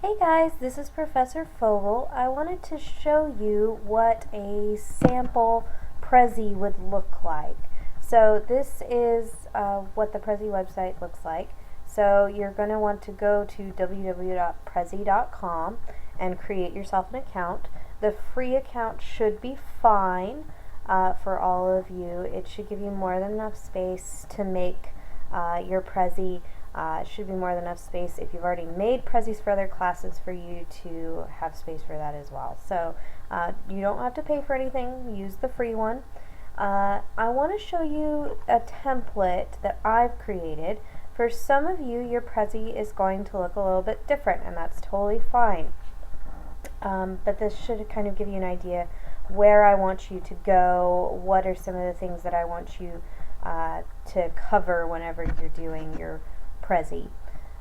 Hey guys, this is Professor Fogel. I wanted to show you what a sample Prezi would look like. So this is what the Prezi website looks like. So you're going to want to go to www.prezi.com and create yourself an account. The free account should be fine for all of you. It should give you more than enough space to make your Prezi. It should be more than enough space if you've already made Prezis for other classes for you to have space for that as well. So you don't have to pay for anything. Use the free one. I want to show you a template that I've created. For some of you, your Prezi is going to look a little bit different, and that's totally fine. But this should kind of give you an idea where I want you to go, what are some of the things that I want you to cover whenever you're doing your Prezi.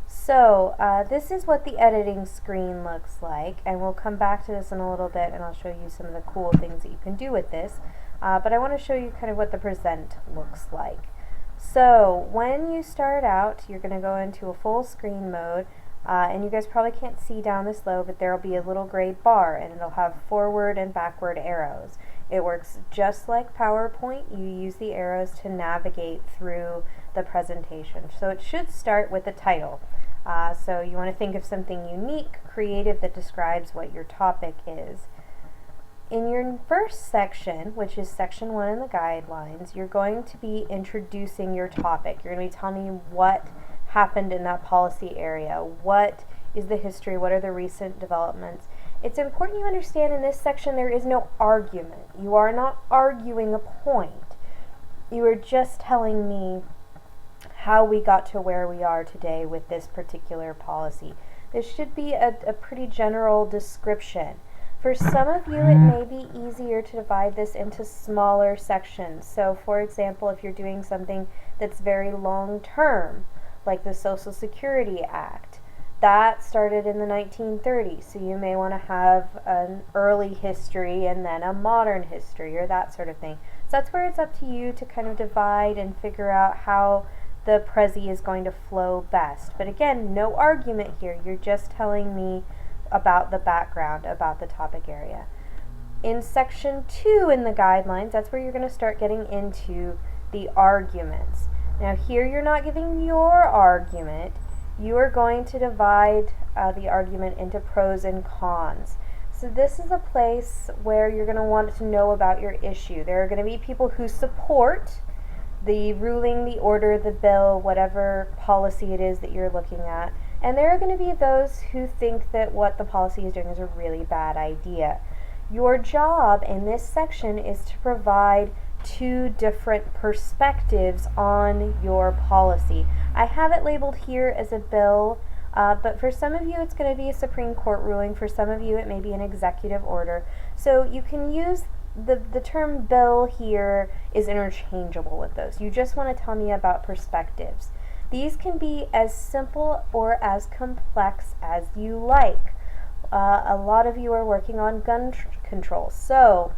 So this is what the editing screen looks like, and we'll come back to this in a little bit and I'll show you some of the cool things that you can do with this. But I want to show you kind of what the present looks like. So when you start out, you're going to go into a full screen mode, and you guys probably can't see down this low, but there will be a little gray bar and it'll have forward and backward arrows. It works just like PowerPoint. You use the arrows to navigate through the presentation. So it should start with the title. So you want to think of something unique, creative, that describes what your topic is. In your first section, which is section 1 in the guidelines, you're going to be introducing your topic. You're going to be telling me what happened in that policy area, what is the history, what are the recent developments. It's important you understand in this section there is no argument. You are not arguing a point. You are just telling me how we got to where we are today with this particular policy. This should be a pretty general description. For some of you, it may be easier to divide this into smaller sections. So, for example, if you're doing something that's very long term, like the Social Security Act, that started in the 1930s, so you may want to have an early history and then a modern history or that sort of thing. So that's where it's up to you to kind of divide and figure out how the Prezi is going to flow best. But again, no argument here. You're just telling me about the background, about the topic area. In section 2 in the guidelines, that's where you're going to start getting into the arguments. Now here you're not giving your argument. You are going to divide the argument into pros and cons. So this is a place where you're going to want to know about your issue. There are going to be people who support the ruling, the order, the bill, whatever policy it is that you're looking at. And there are going to be those who think that what the policy is doing is a really bad idea. Your job in this section is to provide two different perspectives on your policy. I have it labeled here as a bill, but for some of you it's going to be a Supreme Court ruling. For some of you it may be an executive order. So you can use the term bill here is interchangeable with those. You just want to tell me about perspectives. These can be as simple or as complex as you like. A lot of you are working on gun control, so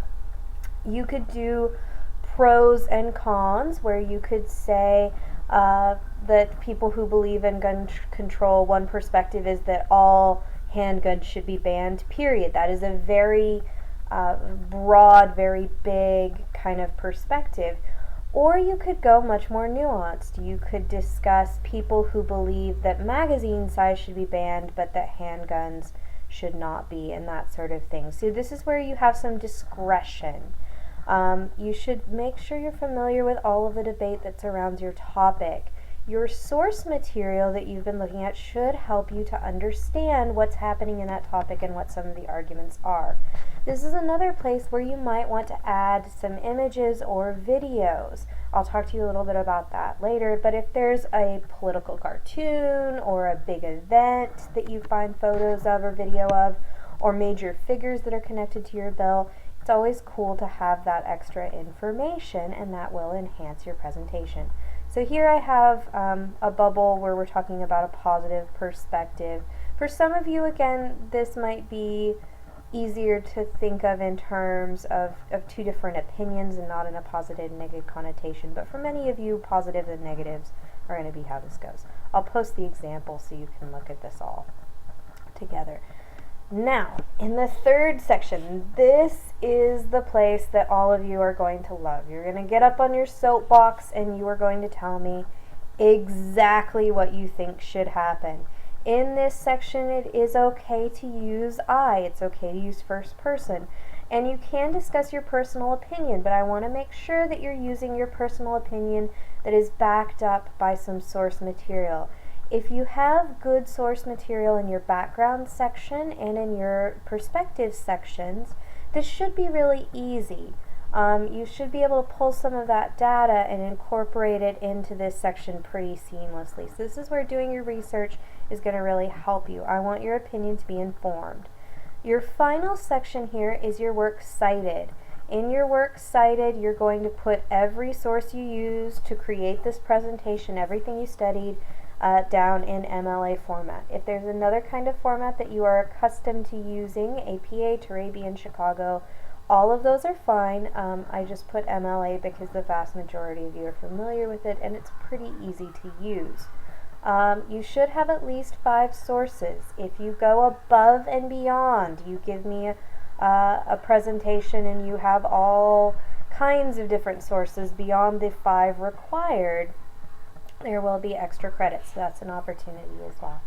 you could do pros and cons, where you could say that people who believe in gun control, one perspective is that all handguns should be banned, period. That is a very broad, very big kind of perspective. Or you could go much more nuanced. You could discuss people who believe that magazine size should be banned, but that handguns should not be, and that sort of thing. So this is where you have some discretion. You should make sure you're familiar with all of the debate that surrounds your topic. Your source material that you've been looking at should help you to understand what's happening in that topic and what some of the arguments are. This is another place where you might want to add some images or videos. I'll talk to you a little bit about that later, but if there's a political cartoon or a big event that you find photos of or video of, or major figures that are connected to your bill, it's always cool to have that extra information, and that will enhance your presentation. So here I have a bubble where we're talking about a positive perspective. For some of you, again, this might be easier to think of in terms of two different opinions and not in a positive and negative connotation. But for many of you, positives and negatives are going to be how this goes. I'll post the example so you can look at this all together. Now, in the third section, this is the place that all of you are going to love. You're going to get up on your soapbox and you are going to tell me exactly what you think should happen. In this section, it is okay to use I. It's okay to use first person. And you can discuss your personal opinion, but I want to make sure that you're using your personal opinion that is backed up by some source material. If you have good source material in your background section and in your perspective sections, this should be really easy. You should be able to pull some of that data and incorporate it into this section pretty seamlessly. So this is where doing your research is going to really help you. I want your opinion to be informed. Your final section here is your works cited. In your works cited, you're going to put every source you used to create this presentation, everything you studied, down in MLA format. If there's another kind of format that you are accustomed to using, APA, Turabian, Chicago, all of those are fine. I just put MLA because the vast majority of you are familiar with it and it's pretty easy to use. You should have at least 5 sources. If you go above and beyond, you give me a presentation and you have all kinds of different sources beyond the 5 required, there will be extra credits. So that's an opportunity as well.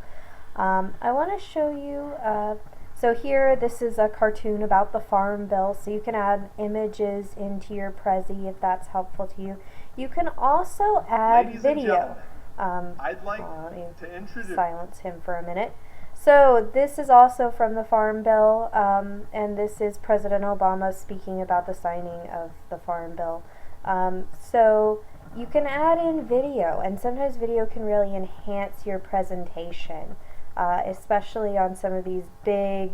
I want to show you, so here this is a cartoon about the Farm Bill, so you can add images into your Prezi if that's helpful to you. You can also add Ladies video. I'd like to introduce... Silence him for a minute. So this is also from the Farm Bill, and this is President Obama speaking about the signing of the Farm Bill. So you can add in video, and sometimes video can really enhance your presentation, especially on some of these big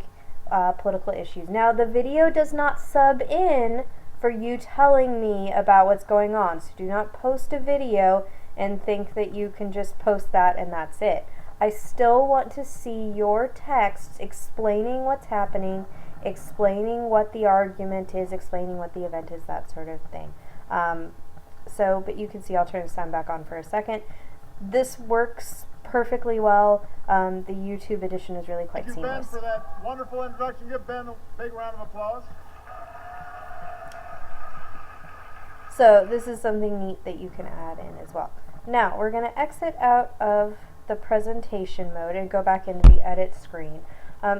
political issues. Now, the video does not sub in for you telling me about what's going on, so do not post a video and think that you can just post that and that's it. I still want to see your text explaining what's happening, explaining what the argument is, explaining what the event is, that sort of thing. But you can see, I'll turn the sound back on for a second. This works perfectly well. The YouTube edition is really quite seamless. Thank you, Ben, for that wonderful introduction. Give Ben a big round of applause. So this is something neat that you can add in as well. Now, we're going to exit out of the presentation mode and go back into the edit screen.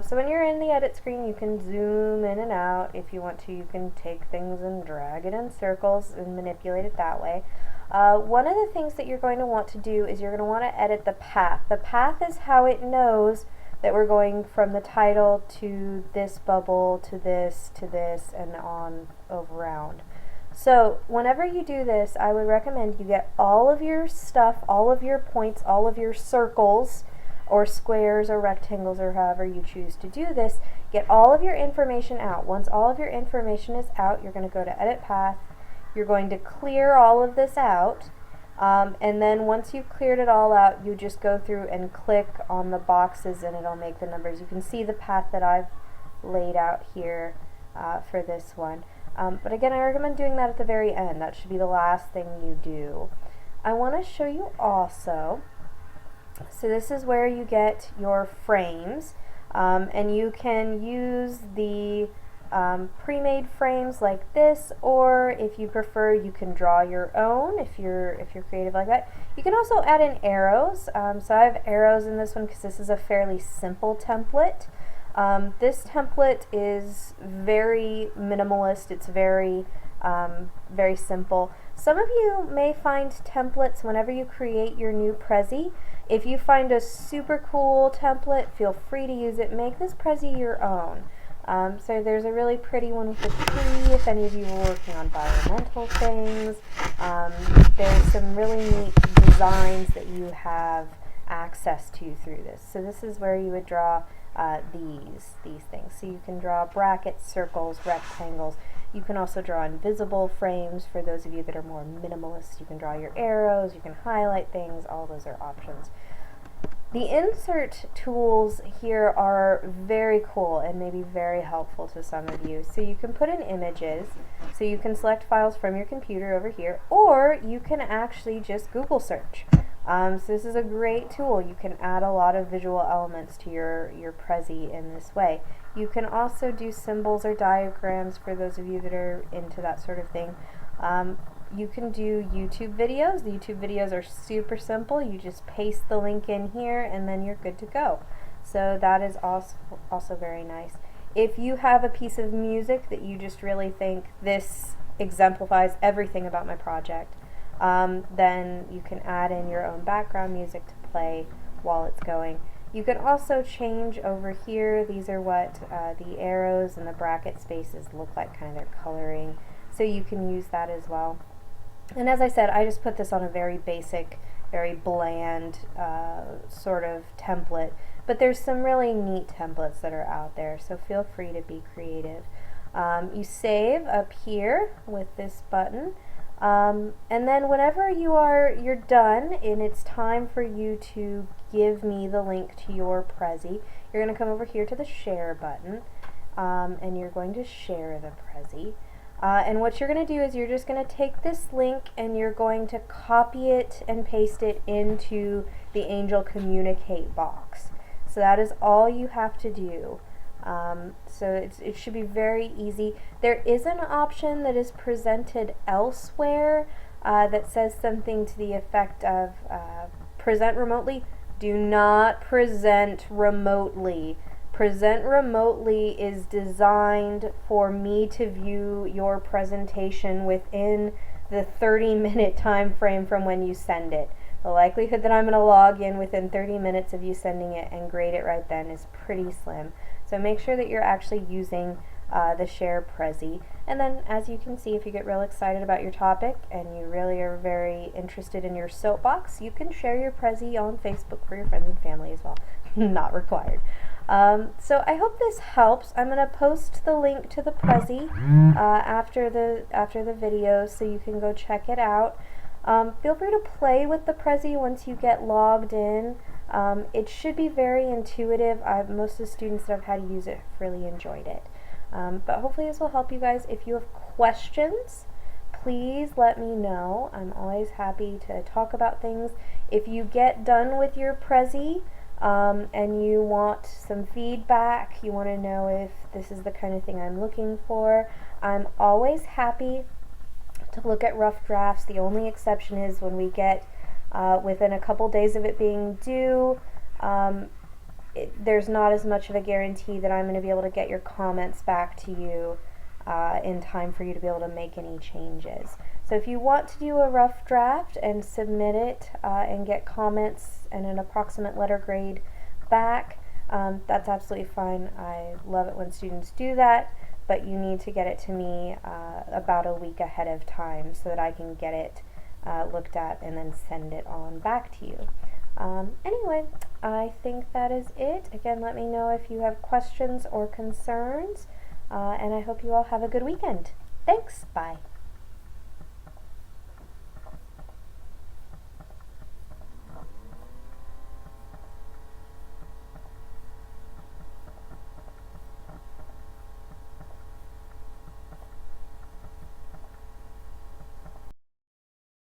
So when you're in the edit screen, you can zoom in and out. If you want to, you can take things and drag it in circles and manipulate it that way. One of the things that you're going to want to do is you're going to want to edit the path. The path is how it knows that we're going from the title to this bubble, to this, and on around. So whenever you do this, I would recommend you get all of your stuff, all of your points, all of your circles, or squares or rectangles, or however you choose to do this, get all of your information out. Once all of your information is out, you're going to go to Edit Path. You're going to clear all of this out, and then once you've cleared it all out, you just go through and click on the boxes and it'll make the numbers. You can see the path that I've laid out here for this one. But again, I recommend doing that at the very end. That should be the last thing you do. I want to show you also, so this is where you get your frames, and you can use the pre-made frames like this, or if you prefer, you can draw your own if you're creative like that. You can also add in arrows. So I have arrows in this one because this is a fairly simple template. This template is very minimalist. It's very simple. Some of you may find templates whenever you create your new Prezi. If you find a super cool template, feel free to use it. Make this Prezi your own. So there's a really pretty one with a tree if any of you are working on environmental things. There's some really neat designs that you have access to through this. So this is where you would draw these things. So you can draw brackets, circles, rectangles. You can also draw invisible frames for those of you that are more minimalist. You can draw your arrows, you can highlight things, all those are options. The insert tools here are very cool and maybe very helpful to some of you. So you can put in images, so you can select files from your computer over here, or you can actually just Google search. So this is a great tool. You can add a lot of visual elements to your Prezi in this way. You can also do symbols or diagrams for those of you that are into that sort of thing. You can do YouTube videos. The YouTube videos are super simple. You just paste the link in here and then you're good to go. So that is also very nice. If you have a piece of music that you just really think this exemplifies everything about my project, then you can add in your own background music to play while it's going. You can also change over here. These are what the arrows and the bracket spaces look like, kind of their coloring. So you can use that as well. And as I said, I just put this on a very basic, very bland sort of template. But there's some really neat templates that are out there, so feel free to be creative. You save up here with this button. And then whenever you're done and it's time for you to give me the link to your Prezi, you're going to come over here to the share button, and you're going to share the Prezi. And what you're going to do is you're just going to take this link and you're going to copy it and paste it into the Angel Communicate box. So that is all you have to do. So it should be very easy. There is an option that is presented elsewhere that says something to the effect of present remotely. Do not present remotely. Present remotely is designed for me to view your presentation within the 30-minute time frame from when you send it. The likelihood that I'm going to log in within 30 minutes of you sending it and grade it right then is pretty slim. So make sure that you're actually using the share Prezi. And then, as you can see, if you get real excited about your topic and you really are very interested in your soapbox, you can share your Prezi on Facebook for your friends and family as well. Not required. So I hope this helps. I'm going to post the link to the Prezi after the video, so you can go check it out. Feel free to play with the Prezi once you get logged in. It should be very intuitive. Most of the students that I've had use it have really enjoyed it. But hopefully this will help you guys. If you have questions, please let me know. I'm always happy to talk about things. If you get done with your Prezi and you want some feedback, you want to know if this is the kind of thing I'm looking for, I'm always happy to look at rough drafts. The only exception is when we get within a couple days of it being due, there's not as much of a guarantee that I'm going to be able to get your comments back to you in time for you to be able to make any changes. So if you want to do a rough draft and submit it and get comments and an approximate letter grade back, that's absolutely fine. I love it when students do that, but you need to get it to me about a week ahead of time so that I can get it looked at and then send it on back to you. Anyway, I think that is it. Again, let me know if you have questions or concerns, and I hope you all have a good weekend. Thanks, bye.